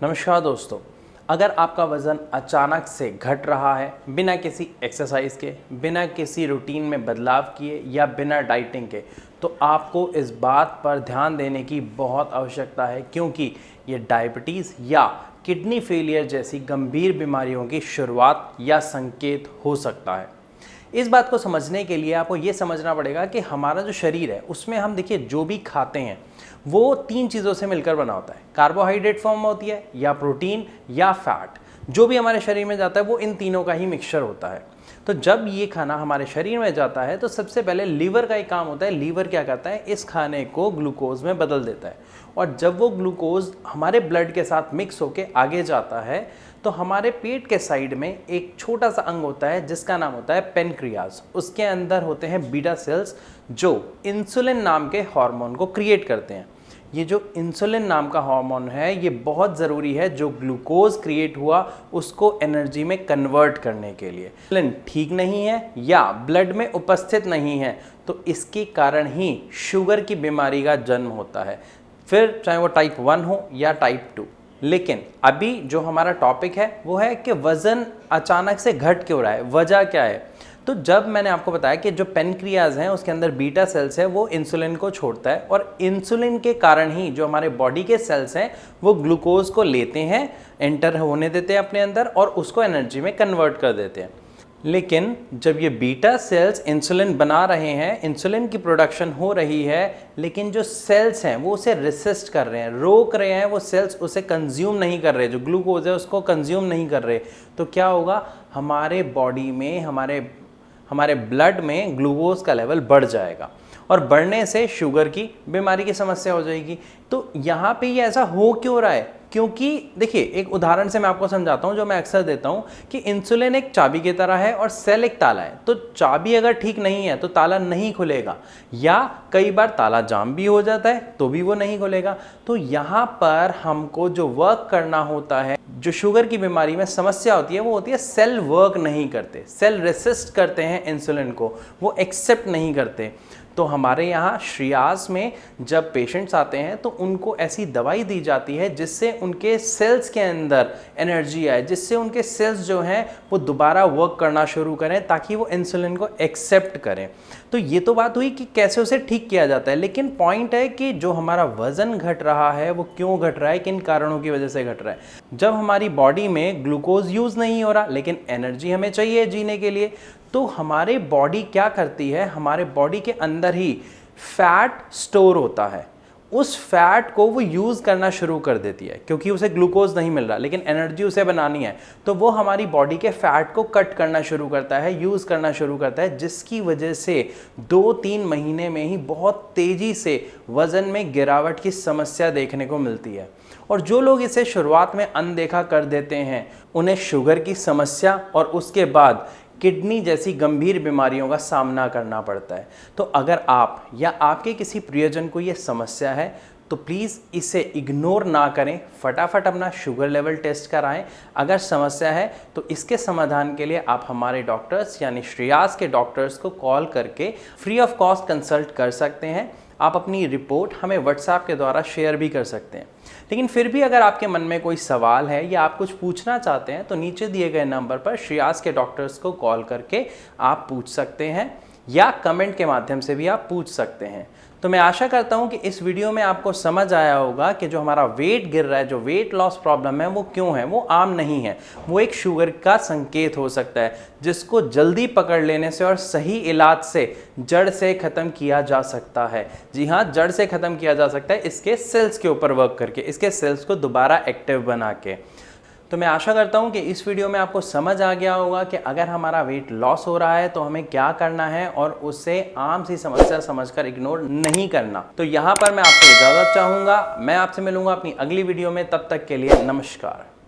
नमस्कार दोस्तों, अगर आपका वज़न अचानक से घट रहा है बिना किसी एक्सरसाइज के, बिना किसी रूटीन में बदलाव किए या बिना डाइटिंग के, तो आपको इस बात पर ध्यान देने की बहुत आवश्यकता है क्योंकि ये डायबिटीज़ या किडनी फेलियर जैसी गंभीर बीमारियों की शुरुआत या संकेत हो सकता है। इस बात को समझने के लिए आपको ये समझना पड़ेगा कि हमारा जो शरीर है उसमें हम देखिए जो भी खाते हैं वो तीन चीज़ों से मिलकर बना होता है। कार्बोहाइड्रेट फॉर्म होती है या प्रोटीन या फैट, जो भी हमारे शरीर में जाता है वो इन तीनों का ही मिक्सचर होता है। तो जब ये खाना हमारे शरीर में जाता है तो सबसे पहले लीवर का एक काम होता है। लीवर क्या करता है, इस खाने को ग्लूकोज में बदल देता है और जब वो ग्लूकोज हमारे ब्लड के साथ मिक्स होके आगे जाता है तो हमारे पेट के साइड में एक छोटा सा अंग होता है जिसका नाम होता है पेनक्रियाज। उसके अंदर होते हैं बीटा सेल्स जो इंसुलिन नाम के हार्मोन को क्रिएट करते हैं। ये जो इंसुलिन नाम का हार्मोन है ये बहुत ज़रूरी है, जो ग्लूकोज क्रिएट हुआ उसको एनर्जी में कन्वर्ट करने के लिए। इंसुलिन ठीक नहीं है या ब्लड में उपस्थित नहीं है तो इसके कारण ही शुगर की बीमारी का जन्म होता है, फिर चाहे वो टाइप 1 हो या टाइप 2। लेकिन अभी जो हमारा टॉपिक है वो है कि वज़न अचानक से घट क्यों रहा है, वजह क्या है। तो जब मैंने आपको बताया कि जो पेनक्रियाज हैं उसके अंदर बीटा सेल्स है, वो इंसुलिन को छोड़ता है और इंसुलिन के कारण ही जो हमारे बॉडी के सेल्स हैं वो ग्लूकोज को लेते हैं, एंटर होने देते हैं अपने अंदर और उसको एनर्जी में कन्वर्ट कर देते हैं। लेकिन जब ये बीटा सेल्स इंसुलिन बना रहे हैं, इंसुलिन की प्रोडक्शन हो रही है, लेकिन जो सेल्स हैं वो उसे रेसिस्ट कर रहे हैं, रोक रहे हैं, वो सेल्स उसे कंज्यूम नहीं कर रहे, जो ग्लूकोज है उसको कंज्यूम नहीं कर रहे, तो क्या होगा, हमारे बॉडी में हमारे ब्लड में ग्लूकोज का लेवल बढ़ जाएगा और बढ़ने से शुगर की बीमारी की समस्या हो जाएगी। तो यहाँ पे ये ऐसा हो क्यों रहा है, क्योंकि देखिए एक उदाहरण से मैं आपको समझाता हूँ जो मैं अक्सर देता हूँ कि इंसुलिन एक चाबी की तरह है और सेल एक ताला है। तो चाबी अगर ठीक नहीं है तो ताला नहीं खुलेगा, या कई बार ताला जाम भी हो जाता है तो भी वो नहीं खुलेगा। तो यहाँ पर हमको जो वर्क करना होता है, जो शुगर की बीमारी में समस्या होती है वो होती है सेल वर्क नहीं करते, सेल रेसिस्ट करते हैं इंसुलिन को, वो एक्सेप्ट नहीं करते। तो हमारे यहाँ श्रेयास में जब पेशेंट्स आते हैं तो उनको ऐसी दवाई दी जाती है जिससे उनके सेल्स के अंदर एनर्जी आए, जिससे उनके सेल्स जो हैं वो दोबारा वर्क करना शुरू करें ताकि वो इंसुलिन को एक्सेप्ट करें। तो ये तो बात हुई कि कैसे उसे ठीक किया जाता है, लेकिन पॉइंट है कि जो हमारा वज़न घट रहा है वो क्यों घट रहा है, किन कारणों की वजह से घट रहा है। जब हमारी बॉडी में ग्लूकोज यूज़ नहीं हो रहा लेकिन एनर्जी हमें चाहिए जीने के लिए, तो हमारे बॉडी क्या करती है, हमारे बॉडी के अंदर ही फैट स्टोर होता है, उस फैट को वो यूज़ करना शुरू कर देती है क्योंकि उसे ग्लूकोज नहीं मिल रहा लेकिन एनर्जी उसे बनानी है। तो वो हमारी बॉडी के फैट को कट करना शुरू करता है, यूज़ करना शुरू करता है, जिसकी वजह से 2-3 महीने में ही बहुत तेज़ी से वज़न में गिरावट की समस्या देखने को मिलती है। और जो लोग इसे शुरुआत में अनदेखा कर देते हैं उन्हें शुगर की समस्या और उसके बाद किडनी जैसी गंभीर बीमारियों का सामना करना पड़ता है। तो अगर आप या आपके किसी प्रियजन को ये समस्या है तो प्लीज़ इसे इग्नोर ना करें, फटाफट अपना शुगर लेवल टेस्ट कराएं। अगर समस्या है तो इसके समाधान के लिए आप हमारे डॉक्टर्स यानी श्रेयास के डॉक्टर्स को कॉल करके फ्री ऑफ कॉस्ट कंसल्ट कर सकते हैं। आप अपनी रिपोर्ट हमें व्हाट्सएप के द्वारा शेयर भी कर सकते हैं। लेकिन फिर भी अगर आपके मन में कोई सवाल है या आप कुछ पूछना चाहते हैं तो नीचे दिए गए नंबर पर श्रेयास के डॉक्टर्स को कॉल करके आप पूछ सकते हैं या कमेंट के माध्यम से भी आप पूछ सकते हैं। तो मैं आशा करता हूं कि इस वीडियो में आपको समझ आया होगा कि जो हमारा वेट गिर रहा है, जो वेट लॉस प्रॉब्लम है वो क्यों है, वो आम नहीं है, वो एक शुगर का संकेत हो सकता है जिसको जल्दी पकड़ लेने से और सही इलाज से जड़ से ख़त्म किया जा सकता है। जी हाँ, जड़ से ख़त्म किया जा सकता है, इसके सेल्स के ऊपर वर्क करके, इसके सेल्स को दोबारा एक्टिव बना के। तो मैं आशा करता हूं कि इस वीडियो में आपको समझ आ गया होगा कि अगर हमारा वेट लॉस हो रहा है तो हमें क्या करना है और उसे आम सी समस्या समझकर इग्नोर नहीं करना। तो यहाँ पर मैं आपसे इजाज़त चाहूँगा, मैं आपसे मिलूँगा अपनी अगली वीडियो में, तब तक के लिए नमस्कार।